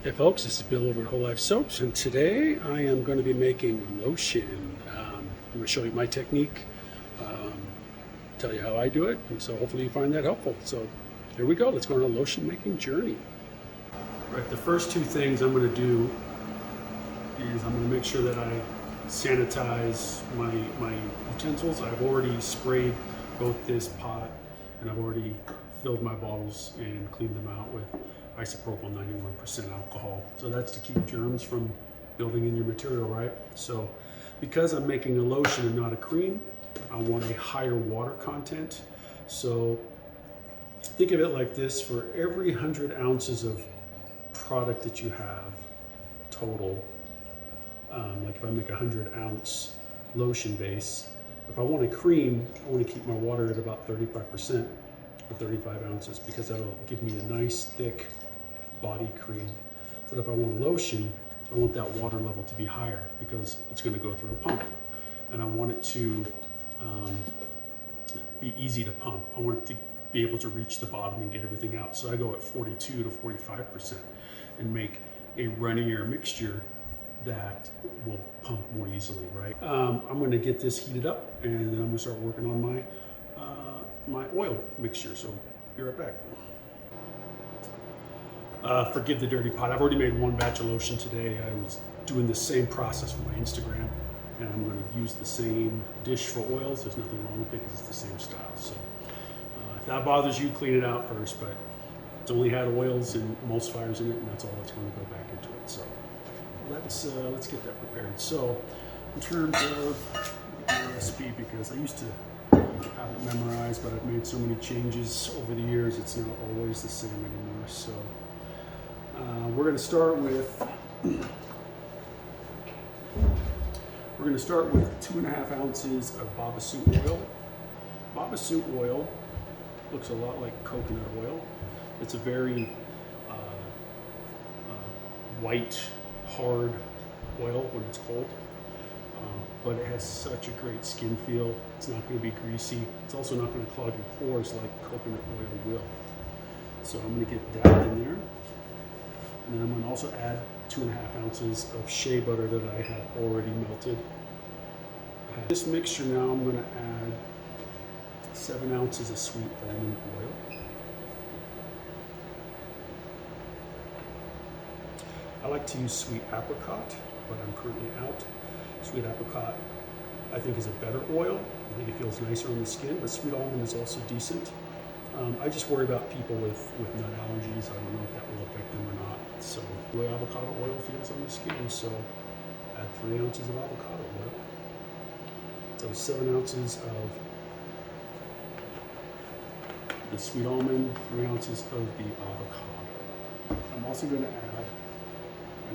Hey folks, this is Bill over at Whole Life Soaps, and today I am going to be making lotion. I'm going to show you my technique, tell you how I do it, and so hopefully you find that helpful. So here we go, let's go on a lotion making journey. Right, the first two things I'm going to do is I'm going to make sure that I sanitize my utensils. I've already sprayed both this pot and I've already filled my bottles and cleaned them out with isopropyl 91% alcohol. So that's to keep germs from building in your material, right? So because I'm making a lotion and not a cream, I want a higher water content. So think of it like this: for every 100 ounces of product that you have total, like if I make a 100-ounce lotion base, if I want a cream, I want to keep my water at about 35% or 35 ounces, because that'll give me a nice thick body cream. But if I want a lotion, I want that water level to be higher because it's going to go through a pump, and I want it to be easy to pump. I want it to be able to reach the bottom and get everything out. So I go at 42 to 45% and make a runnier mixture that will pump more easily, right? I'm going to get this heated up, and then I'm going to start working on my oil mixture. So be right back. Forgive the dirty pot. I've already made one batch of lotion today. I was doing the same process for my Instagram, and I'm going to use the same dish for oils. There's nothing wrong with it because it's the same style. So if that bothers you, clean it out first, but it's only had oils and emulsifiers in it, and that's all that's going to go back into it. So let's get that prepared. So in terms of the recipe, because I used to have it memorized, but I've made so many changes over the years, it's not always the same anymore. So we're going to start with 2.5 ounces of Babassu oil. Babassu oil looks a lot like coconut oil. It's a very white, hard oil when it's cold, but it has such a great skin feel. It's not going to be greasy. It's also not going to clog your pores like coconut oil will. So I'm going to get that in there. And then I'm going to also add 2.5 ounces of shea butter that I have already melted. This mixture now, I'm going to add 7 ounces of sweet almond oil. I like to use sweet apricot, but I'm currently out. Sweet apricot, I think, is a better oil. I think it feels nicer on the skin, but sweet almond is also decent. I just worry about people with nut allergies. I don't know if that will affect them or not. So the way avocado oil feels on the skin, so add 3 ounces of avocado oil. So 7 ounces of the sweet almond, 3 ounces of the avocado. I'm also going to add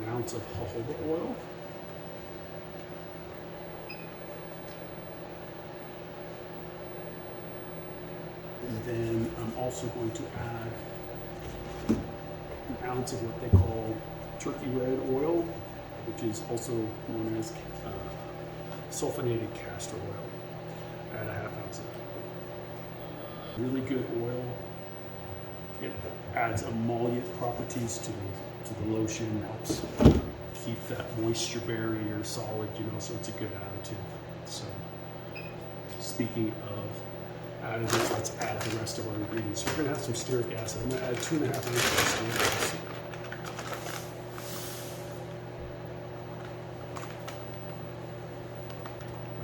1 ounce of jojoba oil. And then I'm also going to add 1 ounce of what they call turkey red oil, which is also known as sulfonated castor oil. Add 1/2 ounce of that. Really good oil. It adds emollient properties to the lotion, helps keep that moisture barrier solid, so it's a good additive. So speaking of additives, let's add the rest of our ingredients. We're going to have some stearic acid. I'm going to add 2.5 ounces of stearic acid.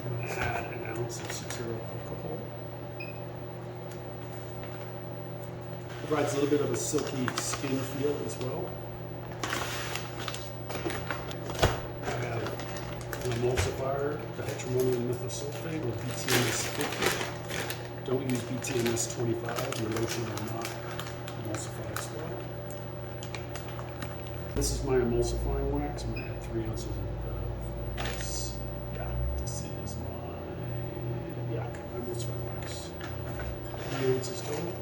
I'm going to add 1 ounce of Cetyl Alcohol. Provides a little bit of a silky skin feel as well. I have an emulsifier, dihydroammonium methosulfate, with BTMS 50. Don't use BTMS 25. Your lotion will not emulsify as well. This is my emulsifying wax. I'm going to add 3 ounces of this. Yeah, this is my emulsifying wax. 3 ounces total.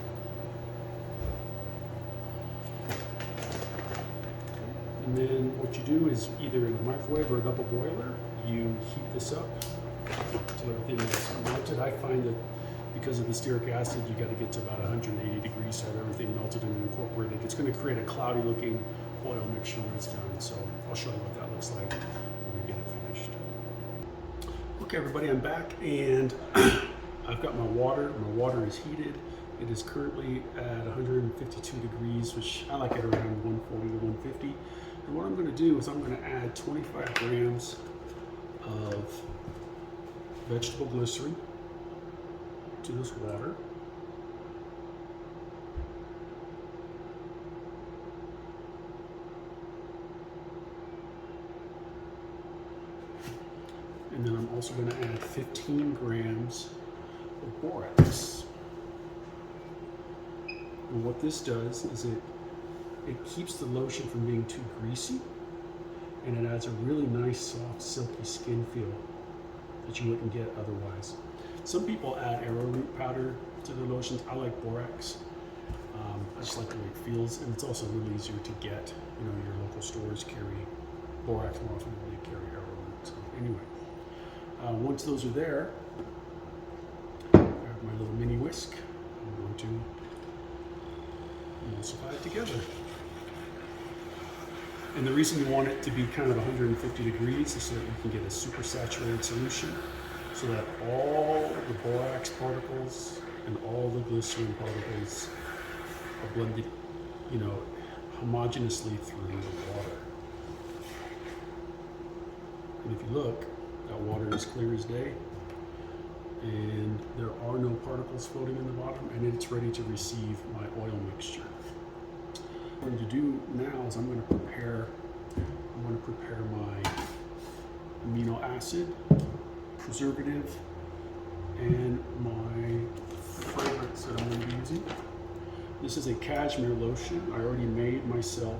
And then what you do is, either in a microwave or a double boiler, you heat this up until everything is melted. I find that because of the stearic acid, you got to get to about 180 degrees to have everything melted and incorporated. It's going to create a cloudy looking oil mixture when it's done. So I'll show you what that looks like when we get it finished. Okay, everybody, I'm back, and I've got my water. My water is heated. It is currently at 152 degrees, which I like it around 140 to 150. And what I'm going to do is I'm going to add 25 grams of vegetable glycerin to this water. And then I'm also going to add 15 grams of borax. And what this does is it keeps the lotion from being too greasy, and it adds a really nice, soft, silky skin feel that you wouldn't get otherwise. Some people add arrowroot powder to their lotions. I like borax. I just like the way it feels, and it's also really easier to get. You know, your local stores carry borax more often than they carry arrowroot. So anyway, once those are there, I have my little mini whisk. I'm going to emulsify it together. And the reason you want it to be kind of 150 degrees is so that you can get a super saturated solution, so that all the borax particles and all the glycerin particles are blended, you know, homogeneously through the water. And if you look, that water is clear as day, and there are no particles floating in the bottom, and it's ready to receive my oil mixture. What I'm going to do now is I'm going to prepare my amino acid, preservative, and my fragrance that I'm going to be using. This is a Cashmere lotion I already made myself,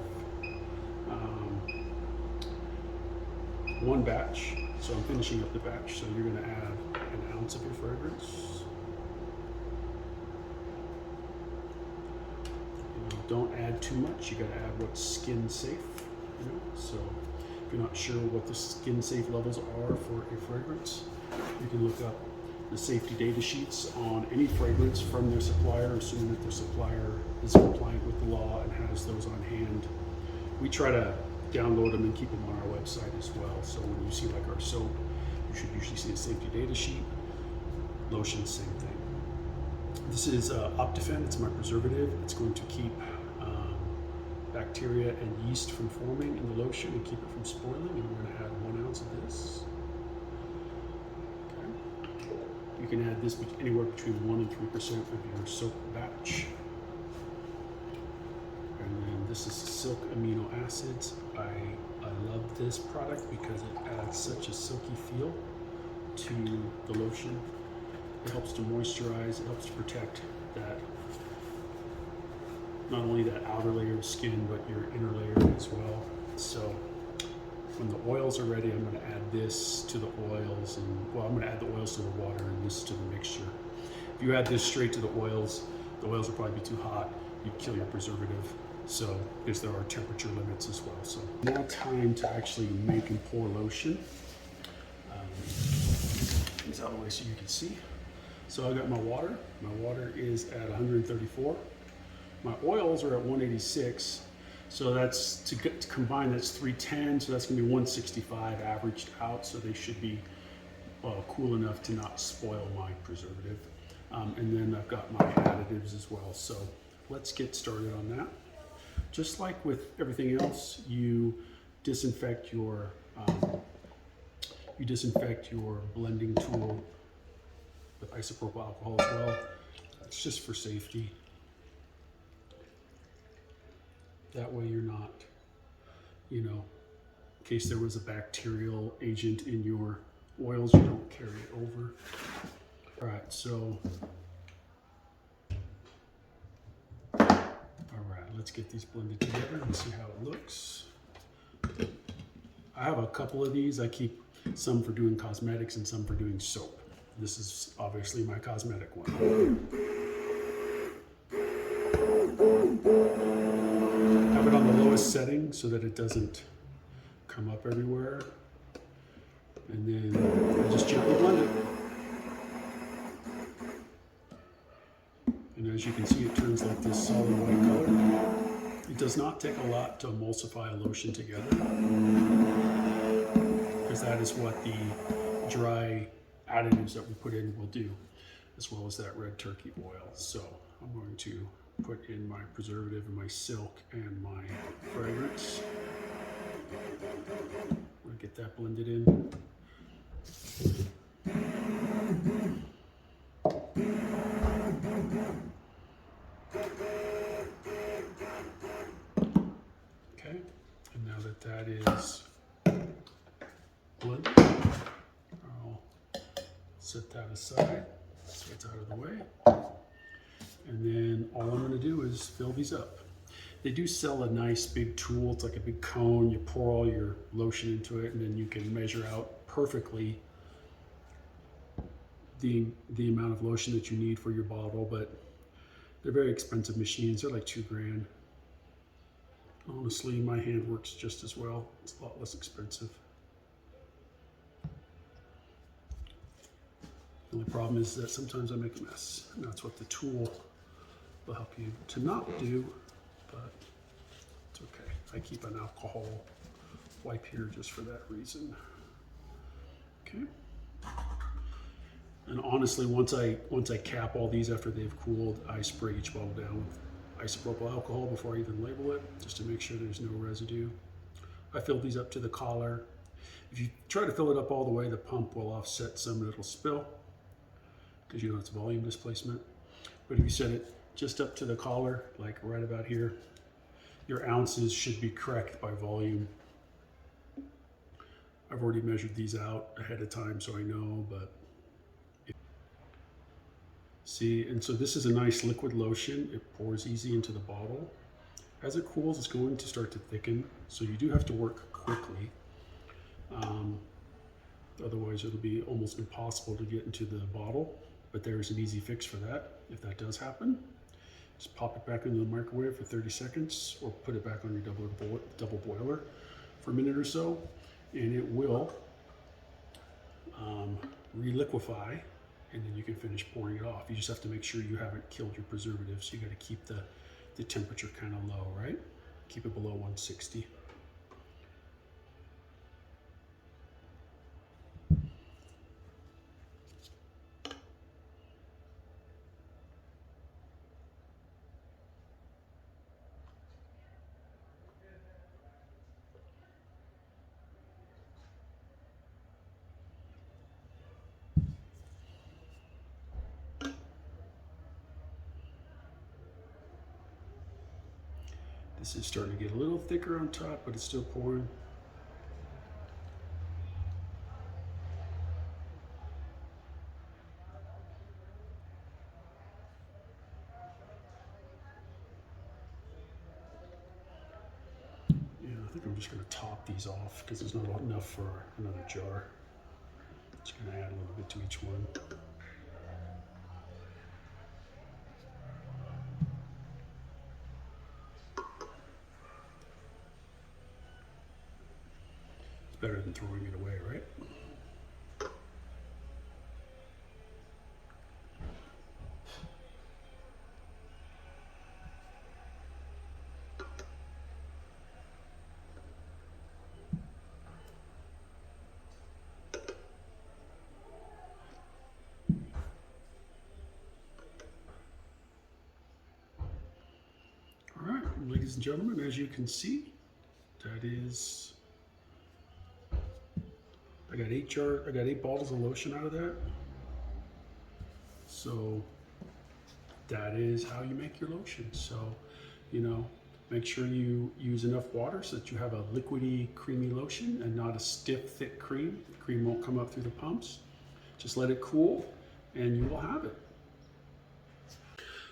one batch, so I'm finishing up the batch. So you're going to add an ounce of your fragrance. Don't add too much. You got to add what's skin safe. You know? So if you're not sure what the skin safe levels are for a fragrance, you can look up the safety data sheets on any fragrance from their supplier, assuming that their supplier is compliant with the law and has those on hand. We try to download them and keep them on our website as well. So when you see like our soap, you should usually see a safety data sheet. Lotion, same thing. This is optiphen. It's my preservative. It's going to keep bacteria and yeast from forming in the lotion and keep it from spoiling. And we're going to add 1 ounce of this. Okay. You can add this anywhere between 1 and 3% of your soap batch. And then this is silk amino acids. I love this product because it adds such a silky feel to the lotion. It helps to moisturize, it helps to protect that, not only that outer layer of skin, but your inner layer as well. So when the oils are ready, I'm going to add this to the oils, and well, I'm going to add the oils to the water and this to the mixture. If you add this straight to the oils will probably be too hot. You'd kill your preservative. So, because there are temperature limits as well. So now time to actually make and pour lotion. These out of the way so you can see. So I got my water. My water is at 134. My oils are at 186. So that's to combine, that's 310. So that's going to be 165 averaged out. So they should be cool enough to not spoil my preservative. And then I've got my additives as well. So let's get started on that. Just like with everything else, you disinfect your blending tool with isopropyl alcohol as well. That's just for safety. That way you're not, you know, in case there was a bacterial agent in your oils, you don't carry it over. All right, so, let's get these blended together and see how it looks. I have a couple of these. I keep some for doing cosmetics and some for doing soap. This is obviously my cosmetic one. Have it on the lowest setting so that it doesn't come up everywhere. And then I just gently blend it. And as you can see, it turns like this solid white color. It does not take a lot to emulsify a lotion together, because that is what the dry additives that we put in will do, as well as that red turkey oil. So I'm going to put in my preservative and my silk and my fragrance. I'm going to get that blended in. Okay, and now that that is blended, I'll set that aside so it's out of the way. And then all I'm going to do is fill these up. They do sell a nice big tool. It's like a big cone. You pour all your lotion into it, and then you can measure out perfectly the amount of lotion that you need for your bottle. But they're very expensive machines. They're like $2 grand. Honestly, my hand works just as well. It's a lot less expensive. The only problem is that sometimes I make a mess, and that's what the tool will help you to not do, but it's okay. I keep an alcohol wipe here just for that reason. Okay. And honestly, once I cap all these after they've cooled, I spray each bottle down with isopropyl alcohol before I even label it, just to make sure there's no residue. I fill these up to the collar. If you try to fill it up all the way, the pump will offset some and it'll spill, because you know it's volume displacement. But if you set it just up to the collar, like right about here, your ounces should be correct by volume. I've already measured these out ahead of time, so I know, but see, and so this is a nice liquid lotion. It pours easy into the bottle. As it cools, it's going to start to thicken, so you do have to work quickly. Otherwise, it'll be almost impossible to get into the bottle, but there's an easy fix for that. If that does happen, just pop it back into the microwave for 30 seconds, or put it back on your double boiler for a minute or so, and it will reliquefy, and then you can finish pouring it off. You just have to make sure you haven't killed your preservatives. You got to keep the temperature kind of low, right? Keep it below 160. This is starting to get a little thicker on top, but it's still pouring. Yeah, I think I'm just going to top these off because there's not enough for another jar. Just going to add a little bit to each one. It's better than throwing it away, right? All right, ladies and gentlemen, as you can see, that is, I got 8 bottles of lotion out of that. So that is how you make your lotion. So, you know, make sure you use enough water so that you have a liquidy, creamy lotion and not a stiff, thick cream. The cream won't come up through the pumps. Just let it cool and you will have it.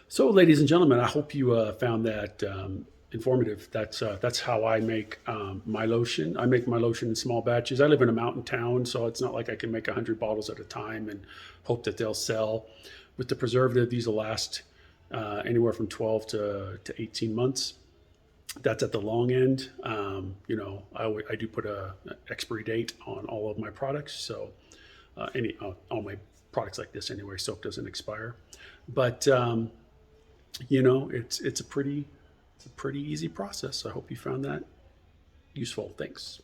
So, ladies and gentlemen, I hope you found that informative. That's how I make my lotion. I make my lotion in small batches. I live in a mountain town, so it's not like I can make 100 bottles at a time and hope that they'll sell. With the preservative, these will last anywhere from 12 to 18 months. That's at the long end. You know, I do put an expiry date on all of my products, so all my products like this anyway, soap doesn't expire. But you know, it's a pretty It's a pretty easy process. I hope you found that useful. Thanks.